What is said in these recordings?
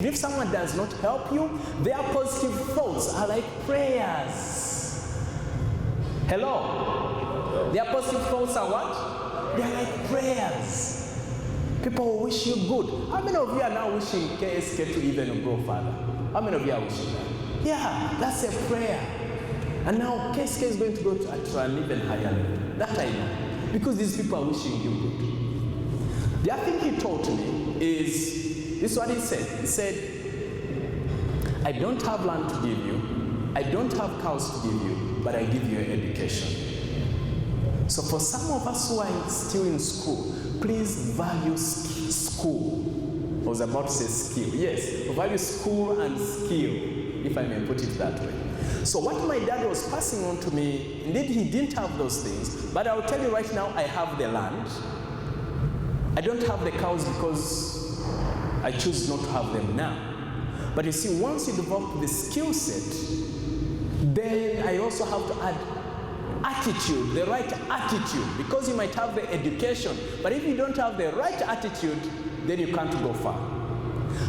If someone does not help you, their positive thoughts are like prayers. Hello? Their positive thoughts are what? They are like prayers. People will wish you good. How many of you are now wishing KSK to even grow further? How many of you are wishing that? Yeah, that's a prayer. And now KSK is going to go to an even higher level. That I know. Because these people are wishing you good. The other thing he taught me is, this is what he said. He said, I don't have land to give you, I don't have cows to give you, but I give you an education. So for some of us who are still in school, please value school. I was about to say skill. Yes, value school and skill, if I may put it that way. So what my dad was passing on to me, indeed he didn't have those things, but I'll tell you right now, I have the land. I don't have the cows because I choose not to have them now. But you see, once you develop the skill set, then I also have to add attitude, the right attitude, because you might have the education, but if you don't have the right attitude, then you can't go far.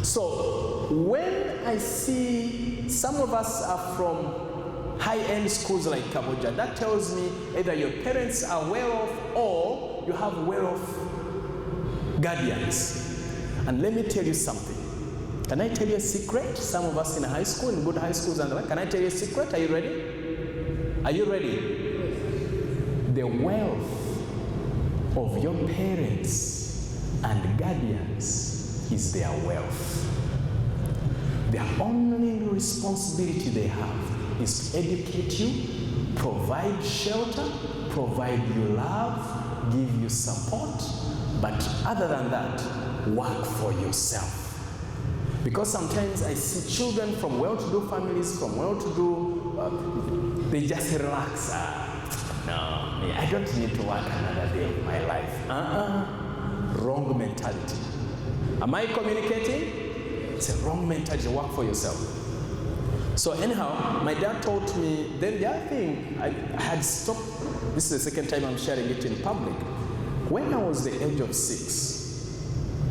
So when I see some of us are from high-end schools like Kaboja, that tells me either your parents are well off or you have well-off guardians. And let me tell you something. Can I tell you a secret? Some of us in high school, in good high schools and the like, can I tell you a secret? Are you ready? Are you ready? The wealth of your parents and guardians is their wealth. Their only responsibility they have is to educate you, provide shelter, provide you love, give you support, but other than that, work for yourself. Because sometimes I see children from well-to-do families, from well-to-do, they just relax. No, I don't need to work another day of my life. Wrong mentality. Am I communicating? It's a wrong mentality. Work for yourself. So anyhow, my dad taught me, then the other thing, I had stopped, this is the second time I'm sharing it in public. When I was the age of 6,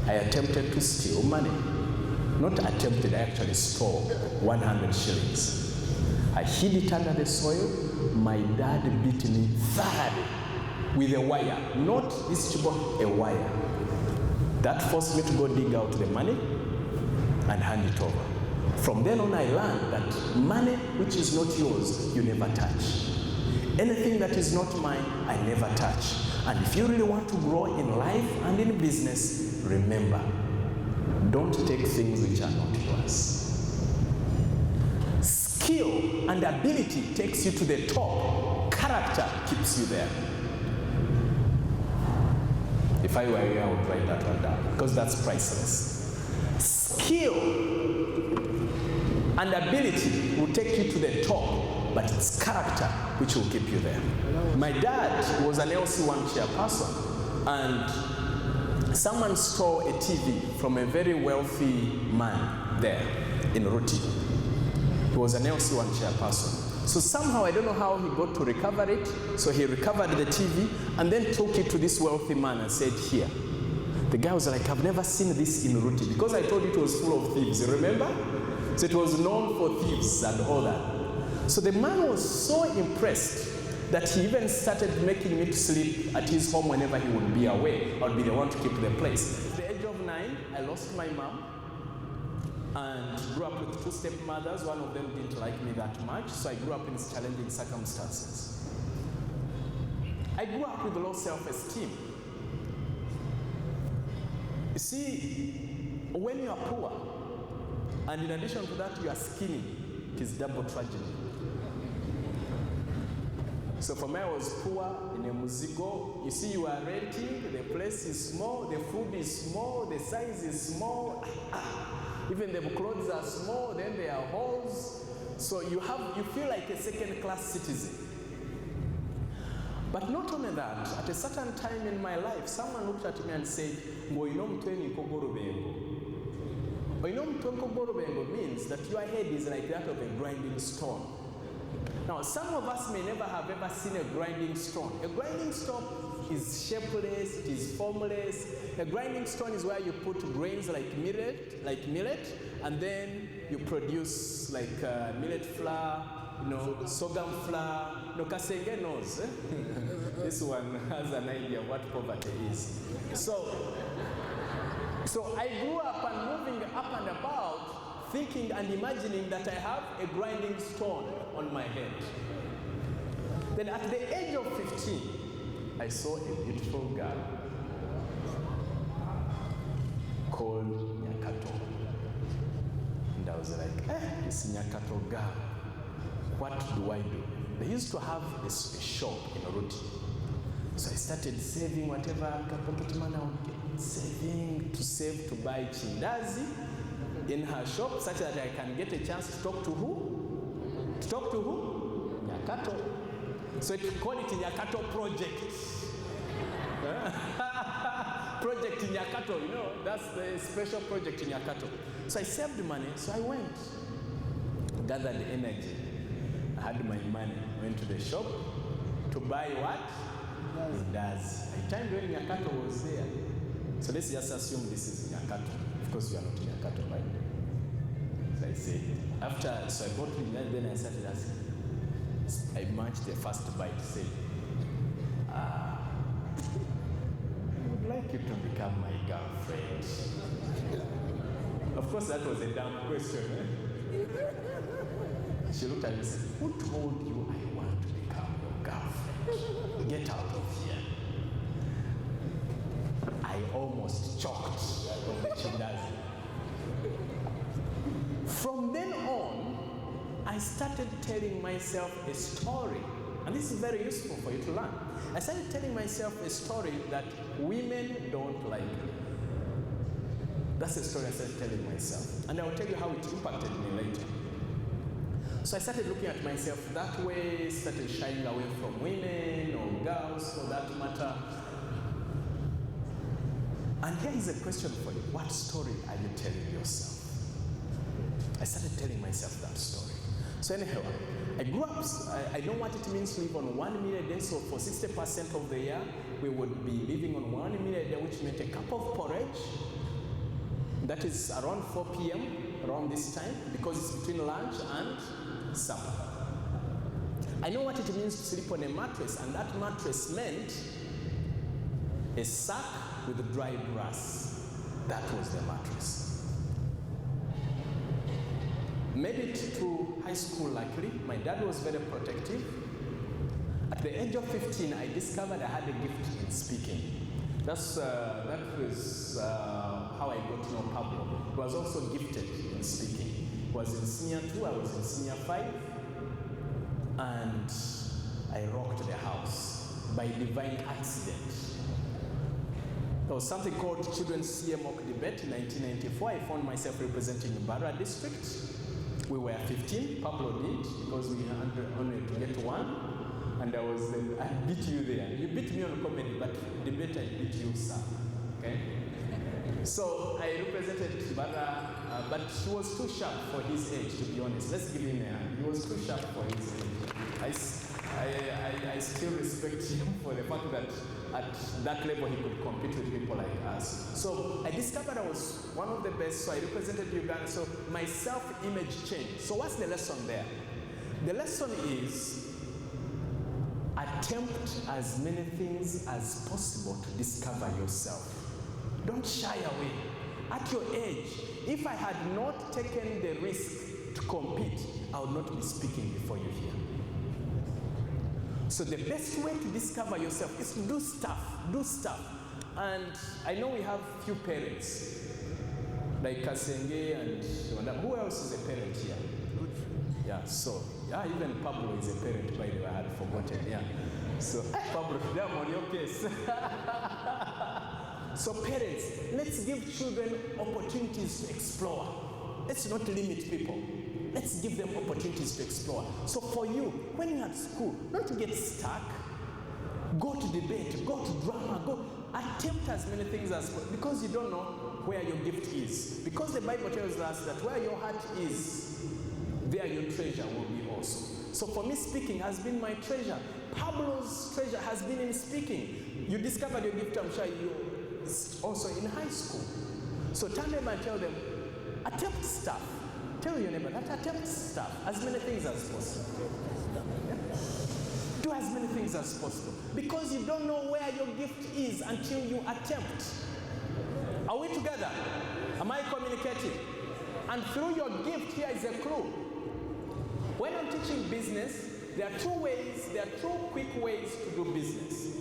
I attempted to steal money. Not attempted, I actually stole 100 shillings. I hid it under the soil. My dad beat me thoroughly with a wire, not this chibok, a wire. That forced me to go dig out the money and hand it over. From then on, I learned that money which is not yours, you never touch. Anything that is not mine, I never touch. And if you really want to grow in life and in business, remember, don't take things which are not yours. Skill and ability takes you to the top. Character keeps you there. If I were you, I would write that one down, because that's priceless. Skill and ability will take you to the top, but it's character which will keep you there. My dad was an LC1 chairperson, and someone stole a TV from a very wealthy man there in Ruti. He was an LC1 chairperson. So somehow, I don't know how he got to recover it, so he recovered the TV and then took it to this wealthy man and said, here. The guy was like, I've never seen this in Ruti, because I told you it was full of thieves, you remember? So it was known for thieves and all that. So the man was so impressed that he even started making me to sleep at his home whenever he would be away. I would be the one to keep the place. At the age of 9, I lost my mom and grew up with 2 stepmothers. One of them didn't like me that much, so I grew up in challenging circumstances. I grew up with low self-esteem. You see, when you are poor, and in addition to that you are skinny, it is double tragedy. So for me, I was poor in a muzigo. You see, you are renting, the place is small, the food is small, the size is small. Even the clothes are small, then there are holes. So you feel like a second-class citizen. But not only that, at a certain time in my life, someone looked at me and said, means that your head is like that of a grinding stone. Now, some of us may never have ever seen a grinding stone. A grinding stone is shapeless, it is formless. A grinding stone is where you put grains like millet, and then you produce like millet flour, sorghum flour. Kasenge knows. This one has an idea of what poverty is. So I grew up and moving up and about, thinking and imagining that I have a grinding stone on my head. Then at the age of 15, I saw a beautiful girl called Nyakato. And I was like, this Nyakato girl, what do I do? They used to have a shop in Oruti. So I started saving whatever pocket money I would get, save to buy chindazi in her shop, such that I can get a chance to talk to who? To talk to who? Nyakato. So we call it Nyakato Project. Project in Nyakato, that's the special project in Nyakato. So I saved money, so I went, gathered energy. I had my money, went to the shop to buy what? It does. By the time when Nyakato was there, so let's just assume this is Nyakato. Of course, you are not Nyakato, right? So I said, so I bought it, then I started asking. I matched the first bite, said, I would like you to become my girlfriend. Of course, that was a dumb question. She looked at me and said, who told you I want to become your girlfriend? Get out of here. I almost choked from the chindazi. From then on, I started telling myself a story. And this is very useful for you to learn. I started telling myself a story that women don't like me. That's the story I started telling myself. And I will tell you how it impacted me later. So I started looking at myself that way, started shying away from women or girls for that matter. And here is a question for you. What story are you telling yourself? I started telling myself that story. So anyhow, I grew up, I know what it means to live on 1 meal a day. So for 60% of the year, we would be living on 1 meal a day, which meant a cup of porridge. That is around 4 p.m., around this time, because it's between lunch and supper. I know what it means to sleep on a mattress, and that mattress meant a sack with dry grass. That was the mattress. Made it to high school luckily. My dad was very protective. At the age of 15, I discovered I had a gift in speaking. That was how I got to know Pablo. He was also gifted in speaking. He was in senior 2, I was in senior 5. And I rocked the house by divine accident. There was something called Children's CMOC debate in 1994. I found myself representing Barra district. We were 15, Pablo did, because we had only to get 1. And I beat you there. You beat me on comedy, but debate I beat you, sir. Okay? So I represented Barra, but he was too sharp for his age, to be honest. Let's give him a hand. He was too sharp for his age. I still respect him for the fact that at that level he could compete with people like us. So I discovered I was one of the best, so I represented Uganda. So my self-image changed. So what's the lesson there? The lesson is attempt as many things as possible to discover yourself. Don't shy away. At your age, if I had not taken the risk to compete, I would not be speaking before you here. So the best way to discover yourself is to do stuff. And I know we have few parents, like Kasenge and who else is a parent here? Yeah, so, even Pablo is a parent, by the way, I had forgotten, yeah. So, Pablo, I'm on your case. So parents, let's give children opportunities to explore. Let's not limit people. Let's give them opportunities to explore. So for you, when you're at school, not to get stuck, go to debate, go to drama, attempt as many things as possible, because you don't know where your gift is. Because the Bible tells us that where your heart is, there your treasure will be also. So for me, speaking has been my treasure. Pablo's treasure has been in speaking. You discovered your gift, I'm sure you also in high school. So turn them and tell them, attempt stuff. Tell your neighbor that attempt stuff, as many things as possible. Do as many things as possible. Because you don't know where your gift is until you attempt. Are we together? Am I communicating? And through your gift, here is a clue. When I'm teaching business, there are two quick ways to do business.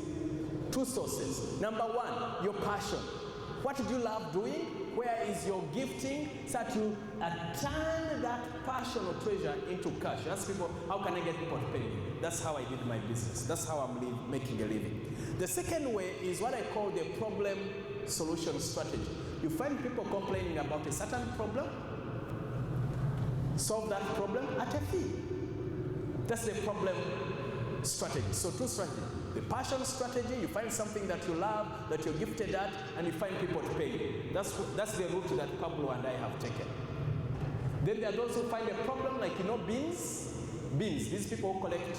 Two sources. Number one, your passion. What do you love doing? Where is your gifting? Start to turn that passion or treasure into cash. You ask people, how can I get people to pay me? That's how I did my business. That's how I'm making a living. The second way is what I call the problem solution strategy. You find people complaining about a certain problem, solve that problem at a fee. That's the problem strategy. So two strategies. The passion strategy, you find something that you love, that you're gifted at, and you find people to pay you. That's the route that Pablo and I have taken. Then there are those who find a problem, like, bins. These people who collect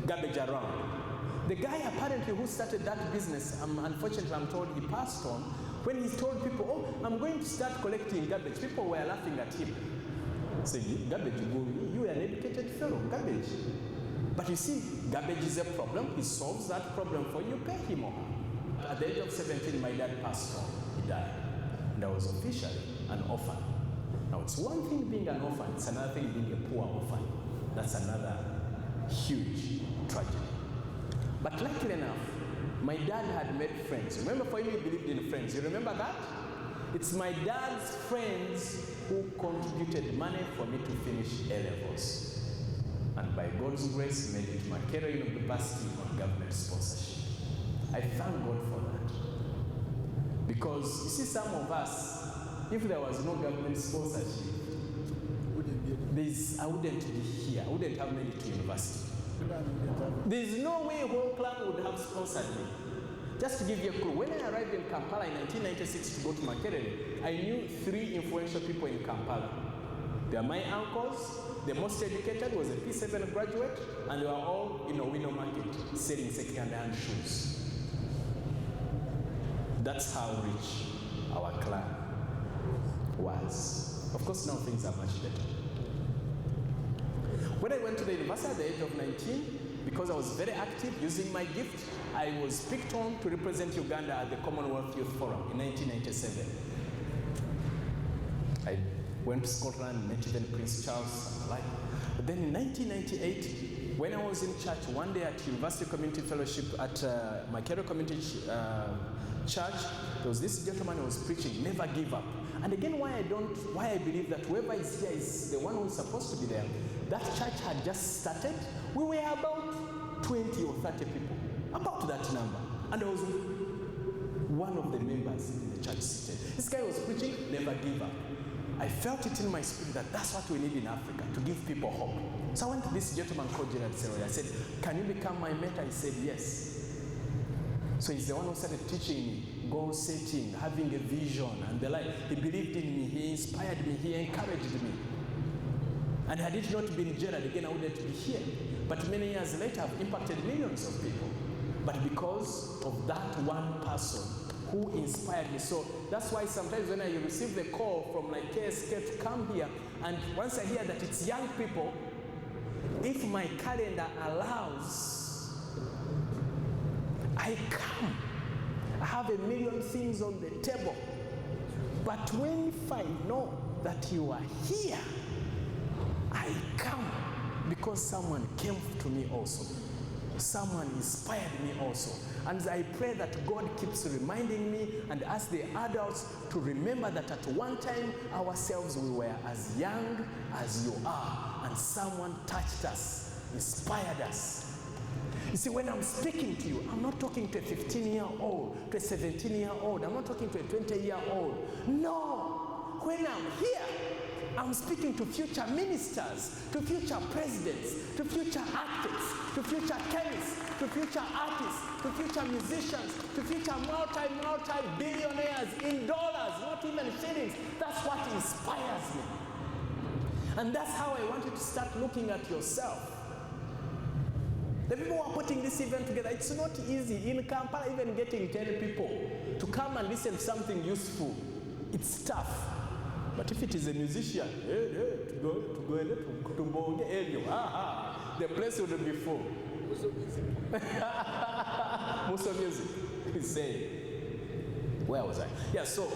garbage around. The guy apparently who started that business, unfortunately I'm told he passed on, when he told people, oh, I'm going to start collecting garbage, people were laughing at him. Saying, garbage, you are an educated fellow, garbage. But you see, garbage is a problem. He solves that problem for you, pay him or her. At the age of 17, my dad passed on. He died. And I was officially an orphan. Now, it's one thing being an orphan, it's another thing being a poor orphan. That's another huge tragedy. But luckily enough, my dad had made friends. Remember, for him, he believed in friends. You remember that? It's my dad's friends who contributed money for me to finish A-levels. And by God's grace, made it to Makerere University on government sponsorship. I thank God for that. Because, you see, some of us, if there was no government sponsorship, I wouldn't be here. I wouldn't have made it to university. There's no way whole clan would have sponsored me. Just to give you a clue, when I arrived in Kampala in 1996 to go to Makerere, I knew 3 influential people in Kampala. They are my uncles. The most educated was a P7 graduate, and they were all in a window market selling second-hand shoes. That's how rich our clan was. Of course, now things are much better. When I went to the university at the age of 19, because I was very active using my gift, I was picked on to represent Uganda at the Commonwealth Youth Forum in 1997. I went to Scotland, met even Prince Charles and the like. But then in 1998, when I was in church, one day at University Community Fellowship at Makerere Community Church, there was this gentleman who was preaching, never give up. And again, why I believe that whoever is here is the one who's supposed to be there. That church had just started. We were about 20 or 30 people, about that number. And there was one of the members in the church seated. This guy was preaching, never give up. I felt it in my spirit that that's what we need in Africa, to give people hope. So I went to this gentleman called Gerald Seroy. I said, can you become my mentor? He said, yes. So he's the one who started teaching me, goal setting, having a vision, and the like. He believed in me, he inspired me, he encouraged me. And had it not been Gerald, again, I wouldn't be here. But many years later, I've impacted millions of people. But because of that one person who inspired me. So that's why sometimes when I receive the call from like KSK to come here, and once I hear that it's young people, if my calendar allows, I come. I have a million things on the table. But when if I know that you are here, I come because someone came to me also. Someone inspired me also. And I pray that God keeps reminding me and ask the adults to remember that at one time ourselves we were as young as you are, and someone touched us, inspired us. You see, when I'm speaking to you, I'm not talking to a 15-year-old, to a 17-year-old, I'm not talking to a 20-year-old. No, when I'm here, I'm speaking to future ministers, to future presidents, to future architects, to future chemists, to future artists, to future musicians, to future multi-billionaires in dollars, not even shillings. That's what inspires me. And that's how I want you to start looking at yourself. The people who are putting this event together, it's not easy. In Kampala, even getting 10 people to come and listen to something useful, it's tough. But if it is a musician, the place would be full. Muso music, he's saying. Where was I? Yeah, so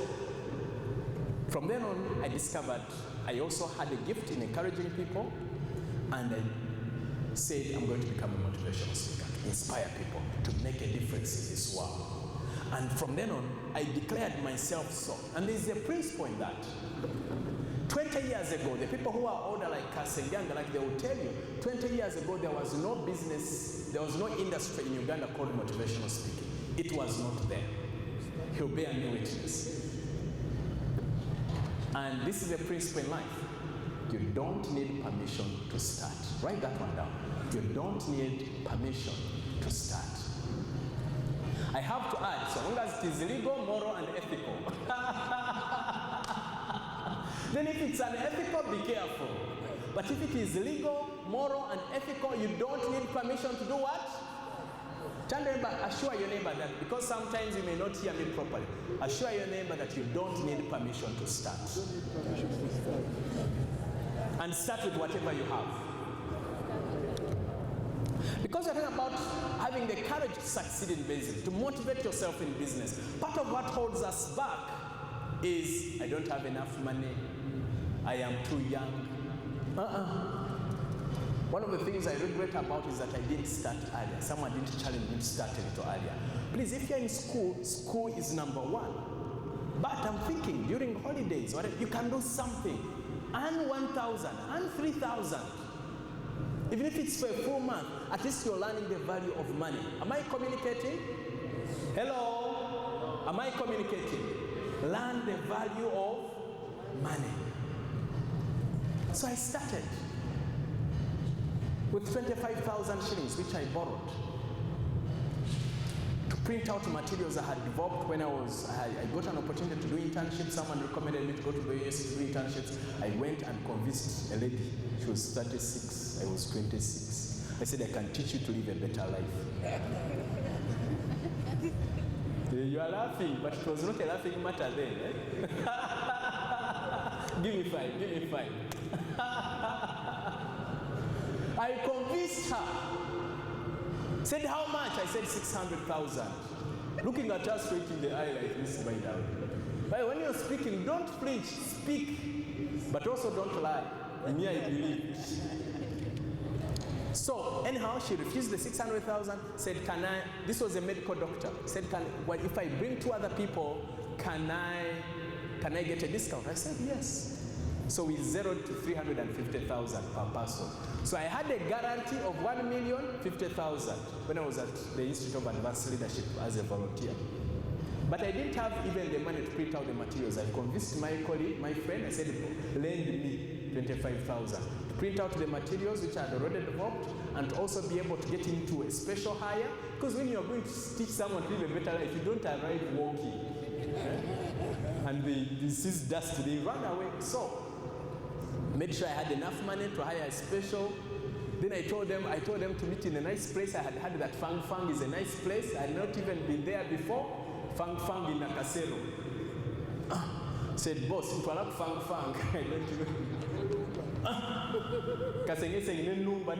from then on, I discovered I also had a gift in encouraging people, and I said I'm going to become a motivational speaker, to inspire people, to make a difference in this world. And from then on, I declared myself so. And there's a principle in that. 20 years ago, the people who are older like us and younger, like they will tell you, 20 years ago there was no business, there was no industry in Uganda called motivational speaking. It was not there. He'll bear me witness. And this is a principle in life. You don't need permission to start. Write that one down. You don't need permission to start. I have to add, so long as it is legal, moral, and ethical. Then if it's unethical, be careful. But if it is legal, moral, and ethical, you don't need permission to do what? Tell your neighbor, assure your neighbor that, because sometimes you may not hear me properly, assure your neighbor that you don't need permission to start. And start with whatever you have. Because we're talking about having the courage to succeed in business, to motivate yourself in business. Part of what holds us back is, I don't have enough money, I am too young. One of the things I regret about is that I didn't start earlier. Someone didn't challenge me to start a little earlier. Please, if you're in school, school is number one. But I'm thinking, during holidays, you can do something. Earn 1,000, earn 3,000. Even if it's for a full month, at least you're learning the value of money. Am I communicating? Hello? Am I communicating? Learn the value of money. So I started with 25,000 shillings, which I borrowed, to print out materials I had developed when I got an opportunity to do internships. Someone recommended me to go to the US to do internships. I went and convinced a lady. She was 36, I was 26. I said, I can teach you to live a better life. You are laughing, but it was not a laughing matter then. Eh? Give me five, give me five. I convinced her. Said, how much? I said 600,000. Looking at her straight in the eye like this by now. But when you're speaking, don't flinch, speak. But also don't lie. In me, I believe. So anyhow, she refused the 600,000, said, can I, this was a medical doctor, said, if I bring 2 other people, can I get a discount? I said, yes. So we zeroed to 350,000 per person. So I had a guarantee of 1,050,000 when I was at the Institute of Advanced Leadership as a volunteer. But I didn't have even the money to print out the materials. I convinced my colleague, my friend, I said, lend me 25,000 to print out the materials which I had already developed, and to also be able to get into a special hire. Because when you're going to teach someone to live a better life, you don't arrive walking. And they see dust, they run away. So made sure I had enough money to hire a special. Then I told them to meet in a nice place. I had heard that Fang Fang is a nice place. I had not even been there before. Fang Fang in Nakasero. Said, boss, if I like Fang Fang, I don't even. Kasenge saying, Nenumba.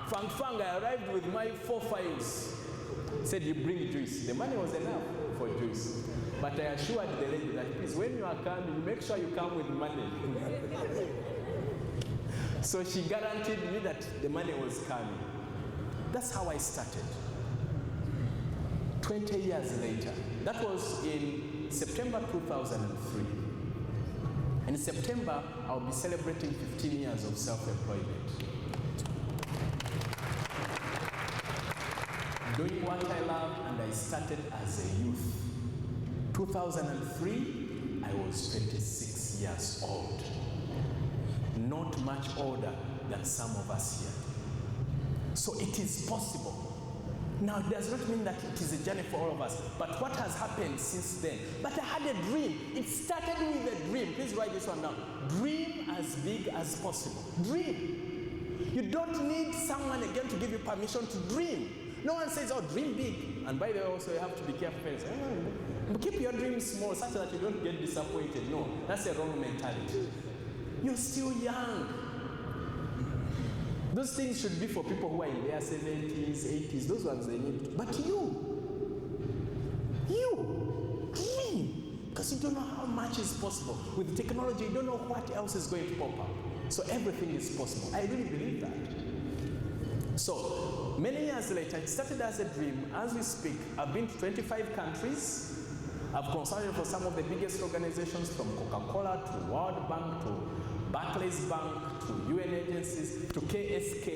Fang Fang, I arrived with my 4 files. Said, you bring juice. The money was enough for juice. But I assured the lady that, please, when you are coming, make sure you come with money. So she guaranteed me that the money was coming. That's how I started. 20 years later. That was in September 2003. In September, I'll be celebrating 15 years of self-employment. Doing what I love, and I started as a youth. 2003, I was 26 years old. Not much older than some of us here. So it is possible. Now, it does not mean that it is a journey for all of us, but what has happened since then? But I had a dream. It started with a dream. Please write this one down. Dream as big as possible. Dream. You don't need someone again to give you permission to dream. No one says, oh, dream big. And by the way, also, you have to be careful. Keep your dreams small such that you don't get disappointed. No, that's a wrong mentality. You're still young. Those things should be for people who are in their 70s, 80s. Those ones they need to. But you dream. Because you don't know how much is possible. With technology, you don't know what else is going to pop up. So everything is possible. I really believe that. So many years later, it started as a dream. As we speak, I've been to 25 countries. I've consulted for some of the biggest organizations, from Coca-Cola to World Bank to Barclays Bank to UN agencies to KSK.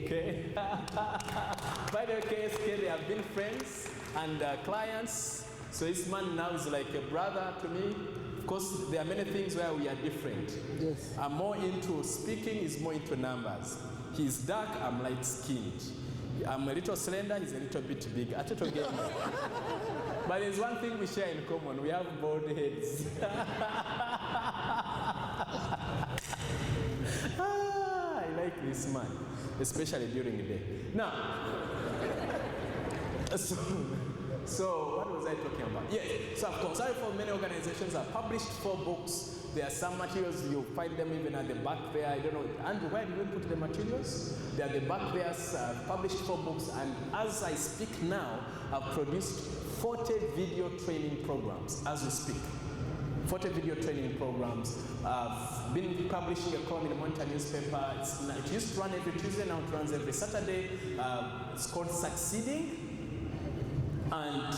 Okay? By the way, KSK, they have been friends and clients. So this man now is like a brother to me. Of course, there are many things where we are different. Yes. I'm more into speaking, he's more into numbers. He's dark, I'm light-skinned. I'm a little slender, he's a little bit big. But there's one thing we share in common. We have bald heads. I like this man, especially during the day. Now, so what was I talking about? Yes, so I've consulted for many organizations. I've published 4 books. There are some materials, you'll find them even at the back there. I don't know, Andrew, where did we put the materials? They're at the back there. I've published 4 books, and as I speak now, I've produced 40 video training programs as we speak. 40 video training programs. I've been publishing a column in the Monitor newspaper. It used to run every Tuesday, now it runs every Saturday. It's called Succeeding. And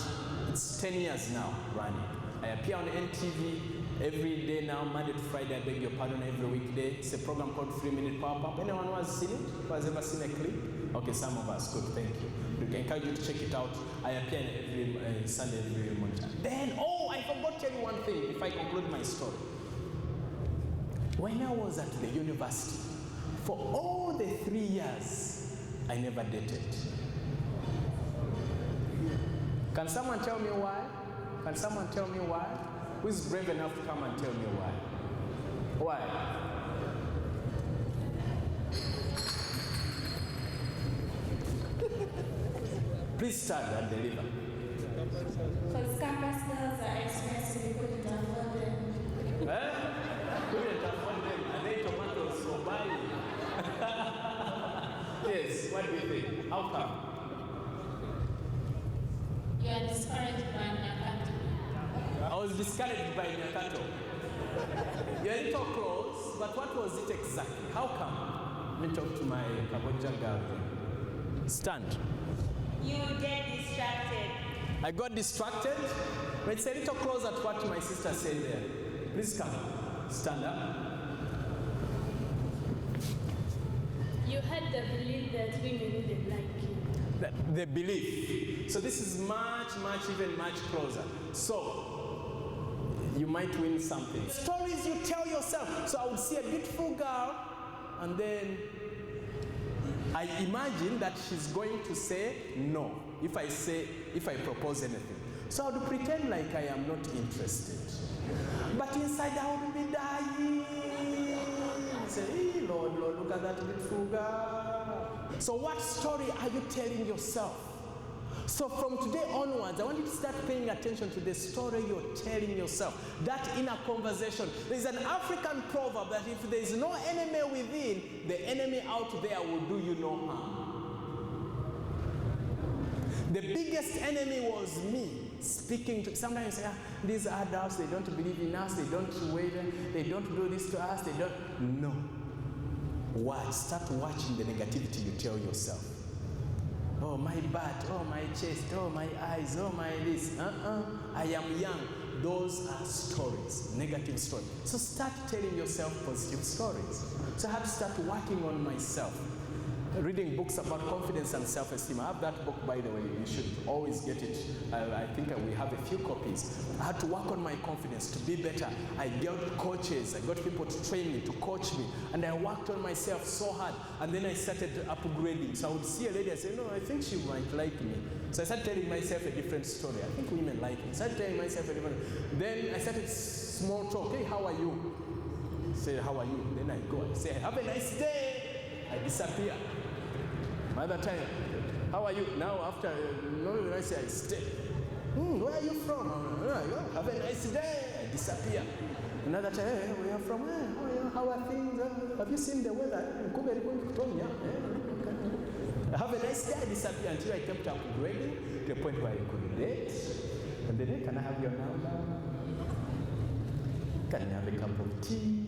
it's 10 years now running. I appear on NTV every day now, Monday to Friday. I beg your pardon, every weekday. It's a program called 3-Minute Power Pump. Anyone who has seen it? Who has ever seen a clip? Okay, some of us. Good, thank you. We can encourage you to check it out. I appear every Sunday, every Monitor. Then, I forgot to tell you one thing if I conclude my story. When I was at the university, for all the 3 years, I never dated. Can someone tell me why? Can someone tell me why? Who is brave enough to come and tell me why? Why? Please stand and deliver. Because campus girls are expensive, we couldn't afford them. Couldn't afford them. Are they tomatoes for buying? Yes, what do you think? How come? You are discouraged by Nyakato. I was discouraged by Nyakato. You're a little close, but what was it exactly? How come? Let me talk to my Cambodian girl. Stand. You get distracted. I got distracted. It's a little closer to what my sister said there. Please come. Stand up. You had the belief that women wouldn't like you. The belief. So this is much closer. So you might win something. Stories you tell yourself. So I would see a beautiful girl, and then I imagine that she's going to say no if I propose anything. So I would pretend like I am not interested. But inside I would be dying. Say, hey, Lord, look at that beautiful girl. So what story are you telling yourself? So from today onwards, I want you to start paying attention to the story you're telling yourself. That inner conversation. There's an African proverb that if there is no enemy within, the enemy out there will do you no harm. The biggest enemy was me speaking to, sometimes say, these adults, they don't believe in us, they don't wait, they don't do this to us, they don't. No. Watch, start watching the negativity you tell yourself. Oh, my butt, oh, my chest, oh, my eyes, oh, my this. I am young. Those are stories, negative stories. So start telling yourself positive stories. So I have to start working on myself. Reading books about confidence and self-esteem. I have that book, by the way. You should always get it. I think we have a few copies. I had to work on my confidence to be better. I got coaches. I got people to train me, to coach me. And I worked on myself so hard. And then I started upgrading. So I would see a lady, I say, no, I think she might like me. So I started telling myself a different story. I think women like me. I started telling myself a different. Then I started small talk. Hey, how are you? I say, how are you? Then I go. I say, have a nice day. I disappear. Another time, how are you? Now after, I say I stay. Where are you from? Have a nice day. I disappear. Another time, hey, where are you from? How are things? Have you seen the weather? Have a nice day. I disappear until I kept upgrading to a point where I could date. And then, can I have your number? Can I have a cup of tea?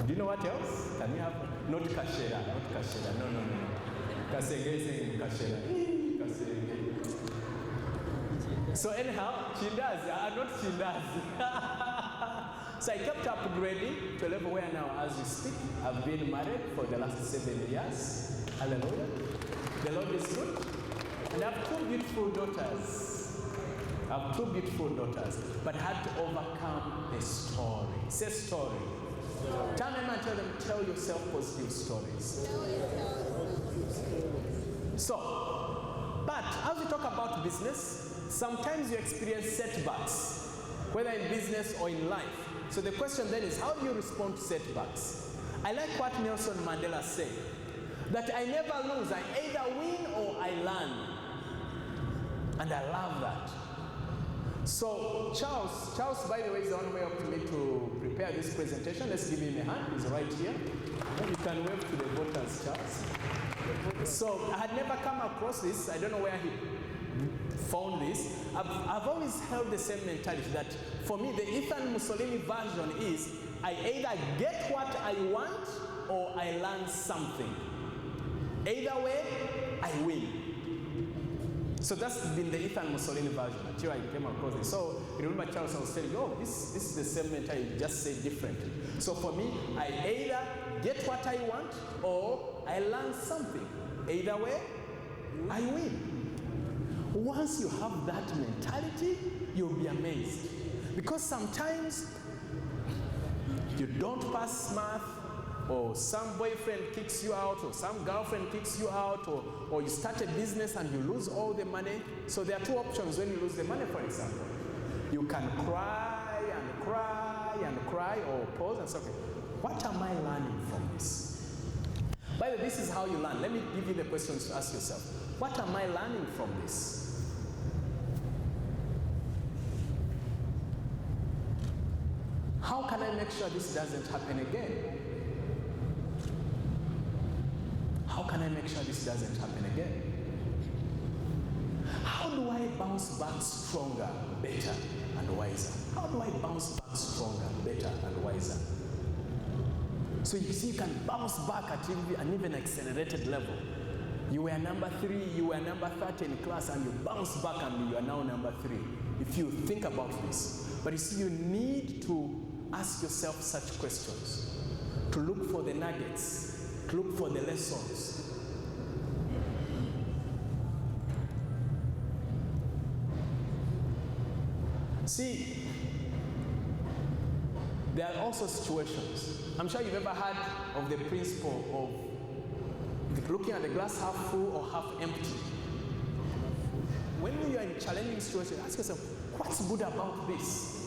Do you know what else? Can you have, not kashera, no. Kasenge, kashera. So anyhow, chindazi, not chindazi. So I kept upgrading to a level where now, as we speak, I've been married for the last 7 years. Hallelujah. The Lord is good. And I have 2 beautiful daughters. But I had to overcome a story. Say story. Turn them and tell them, tell yourself positive stories. So, but as we talk about business, sometimes you experience setbacks, whether in business or in life. So the question then is, how do you respond to setbacks? I like what Nelson Mandela said, that I never lose, I either win or I learn. And I love that. So Charles, by the way, is the one who helped me to prepare this presentation. Let's give him a hand. He's right here. You can wave to the voters, Charles. So I had never come across this. I don't know where he found this. I've always held the same mentality that for me, the Ethan Mussolini version is I either get what I want or I learn something. Either way, I win. So that's been the Ethan Mussolini version until I came across it. So you remember Charles, I was telling you, oh, this is the same mentality, just say differently. So for me, I either get what I want or I learn something. Either way, I win. Once you have that mentality, you'll be amazed. Because sometimes you don't pass math, or some boyfriend kicks you out, or some girlfriend kicks you out, or you start a business and you lose all the money. So there are 2 options when you lose the money, for example. You can cry and cry and cry, or pause and say, okay, what am I learning from this? By the way, this is how you learn. Let me give you the questions to ask yourself. What am I learning from this? How can I make sure this doesn't happen again? How can I make sure this doesn't happen again? How do I bounce back stronger, better, and wiser? How do I bounce back stronger, better, and wiser? So you see, you can bounce back at an even accelerated level. You were number 3, you were number 30 in class, and you bounce back and you are now number 3. If you think about this. But you see, you need to ask yourself such questions, to look for the nuggets, to look for the lessons. See, there are also situations. I'm sure you've ever heard of the principle of looking at the glass half full or half empty. When you are in challenging situations, ask yourself, what's good about this?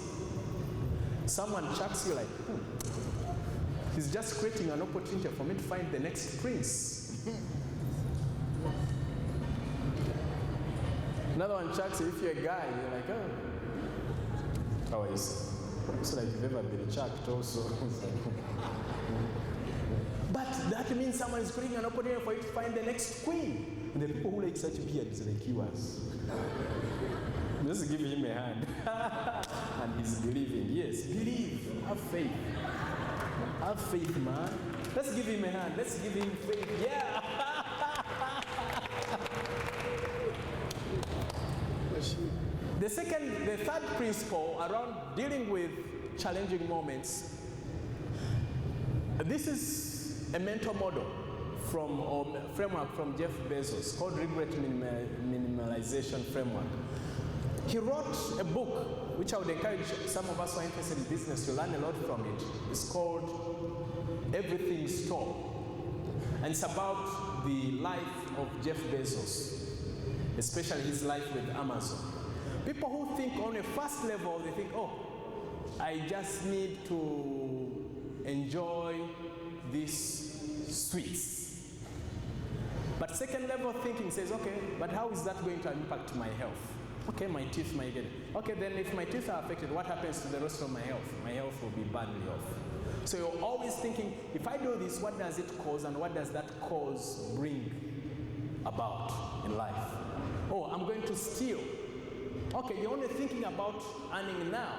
Someone chucks you like, he's just creating an opportunity for me to find the next prince. Another one chucks you, if you're a guy, you're like, oh, how are you? It's like you've ever been chucked also. But that means someone is creating an opportunity for you to find the next queen. And the people who like such beards like yours. Just give him a hand. And he's believing. Yes, believe. Have faith. Have faith, man. Let's give him a hand. Let's give him faith. Yeah. The third principle around dealing with challenging moments, this is a mental model framework from Jeff Bezos called Regret Minimalization Framework. He wrote a book, which I would encourage some of us who are interested in business to learn a lot from it. It's called Everything Store. And it's about the life of Jeff Bezos, especially his life with Amazon. People who think on a first level, they think, oh, I just need to enjoy these sweets. But second level thinking says, okay, but how is that going to impact my health? Okay, my teeth might get it. Okay, then if my teeth are affected, what happens to the rest of my health? My health will be badly off. So you're always thinking, if I do this, what does it cause and what does that cause bring about in life? Oh, I'm going to steal. Okay, you're only thinking about earning now.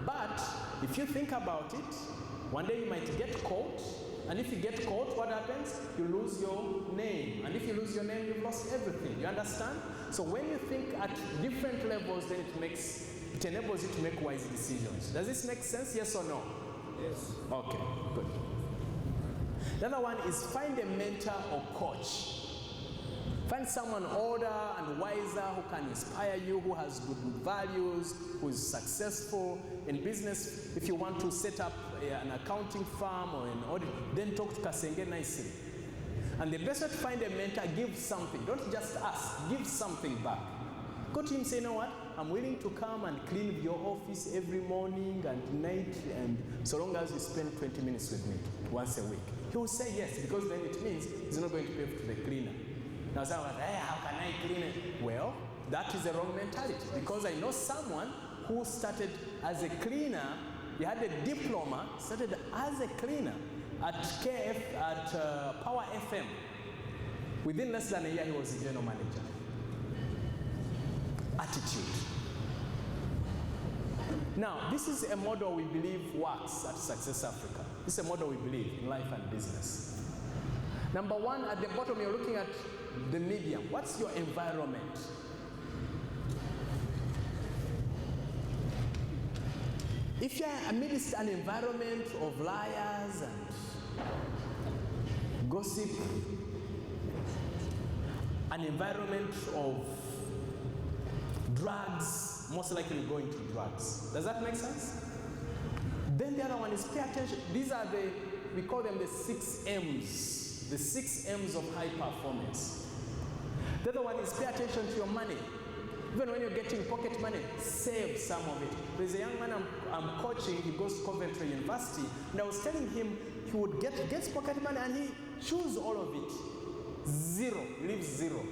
But if you think about it, one day you might get caught. And if you get caught, what happens? You lose your name. And if you lose your name, you've lost everything. You understand? So when you think at different levels, then it enables you to make wise decisions. Does this make sense? Yes or no? Yes. Okay, good. The other one is find a mentor or coach. Find someone older and wiser who can inspire you, who has good values, who is successful in business. If you want to set up an accounting firm or an audit, then talk to Kasenge nicely. And the best way to find a mentor, give something. Don't just ask, give something back. Go to him and say, you know what, I'm willing to come and clean your office every morning and night, and so long as you spend 20 minutes with me once a week. He will say yes, because then it means he's not going to pay for the cleaner. Now someone says, hey, how can I clean it? Well, that is the wrong mentality, because I know someone who started as a cleaner. He had a diploma, started as a cleaner at Power FM. Within less than a year, he was the general manager. Attitude. Now, this is a model we believe works at Success Africa. This is a model we believe in life and business. Number one, at the bottom, you're looking at the medium. What's your environment? If you're amidst an environment of liars and gossip, an environment of drugs, most likely you're going to drugs. Does that make sense? Then the other one is pay attention. These are we call them the 6 M's. The 6 M's of high performance. The other one is pay attention to your money. Even when you're getting pocket money, save some of it. There's a young man I'm coaching, he goes to Coventry University, and I was telling him he would gets pocket money and he chews all of it. Zero, leaves zero.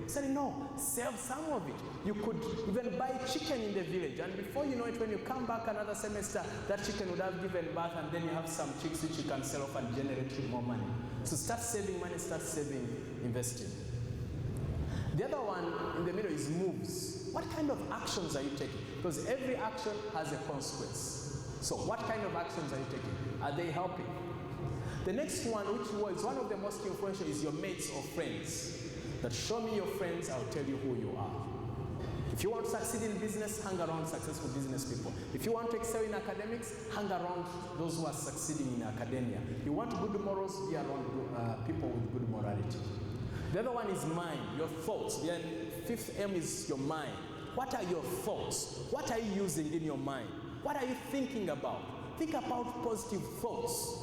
I said, no, save some of it. You could even buy chicken in the village, and before you know it, when you come back another semester, that chicken would have given birth, and then you have some chicks which you can sell off and generate more money. So start saving money, start saving, investing. The other one in the middle is moves. What kind of actions are you taking? Because every action has a consequence. So what kind of actions are you taking? Are they helping? The next one, which was one of the most influential, is your mates or friends. That show me your friends, I'll tell you who you are. If you want to succeed in business, hang around successful business people. If you want to excel in academics, hang around those who are succeeding in academia. You want good morals, be around people with good morality. The other one is mind, your thoughts. The 5th M is your mind. What are your thoughts? What are you using in your mind? What are you thinking about? Think about positive thoughts.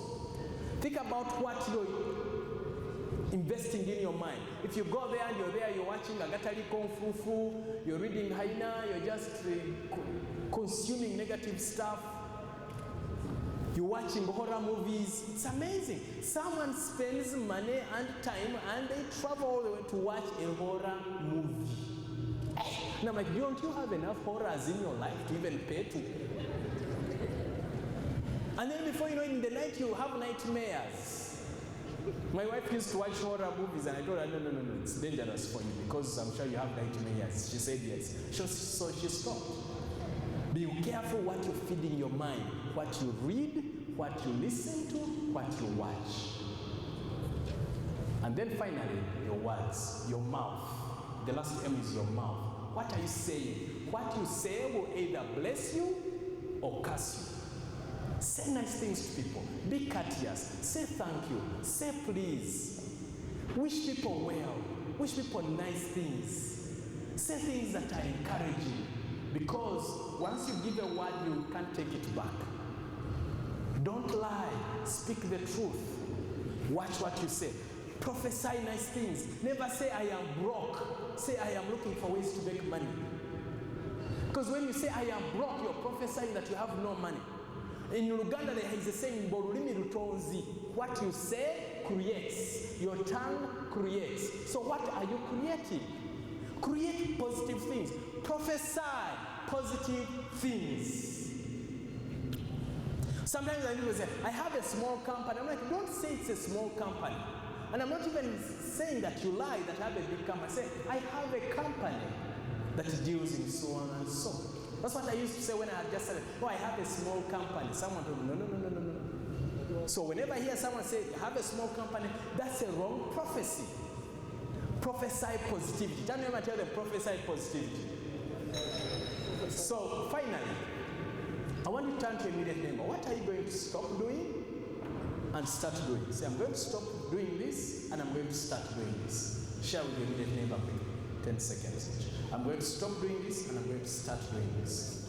Think about what you're investing in your mind. If you go there and you're watching Agatari Kung Fu, you're reading Haina, you're just consuming negative stuff, you're watching horror movies, it's amazing. Someone spends money and time and they travel all the way to watch a horror movie. And I'm like, don't you have enough horrors in your life to even pay to? And then before you know it, in the night you have nightmares. My wife used to watch horror movies and I told her, no, it's dangerous for you because I'm sure you have nightmares. She said yes. So she stopped. Be careful what you're feeding your mind, what you read, what you listen to, what you watch. And then finally, your words, your mouth. The last M is your mouth. What are you saying? What you say will either bless you or curse you. Say nice things to people. Be courteous. Say thank you. Say please. Wish people well. Wish people nice things. Say things that are encouraging. Because once you give a word, you can't take it back. Don't lie. Speak the truth. Watch what you say. Prophesy nice things. Never say, I am broke. Say, I am looking for ways to make money. Because when you say, I am broke, you're prophesying that you have no money. In Uganda there is a saying, "Bolulimi lutonzi." What you say creates. Your tongue creates. So what are you creating? Create positive things. Prophesy positive things. Sometimes I people say, "I have a small company." I'm like, don't say it's a small company. And I'm not even saying that you lie that I have a big company. I say, I have a company that deals in so on and so. That's what I used to say when I had just said, "Oh, I have a small company." Someone told me, no. So whenever I hear someone say, "I have a small company," that's a wrong prophecy. Prophesy positivity. Tell them prophesy positivity. So finally, I want you to turn to your immediate neighbor. What are you going to stop doing and start doing? Say, "I'm going to stop doing this and I'm going to start doing this." Share with your immediate neighbor quickly. 10 seconds. I'm going to stop doing this and I'm going to start doing this.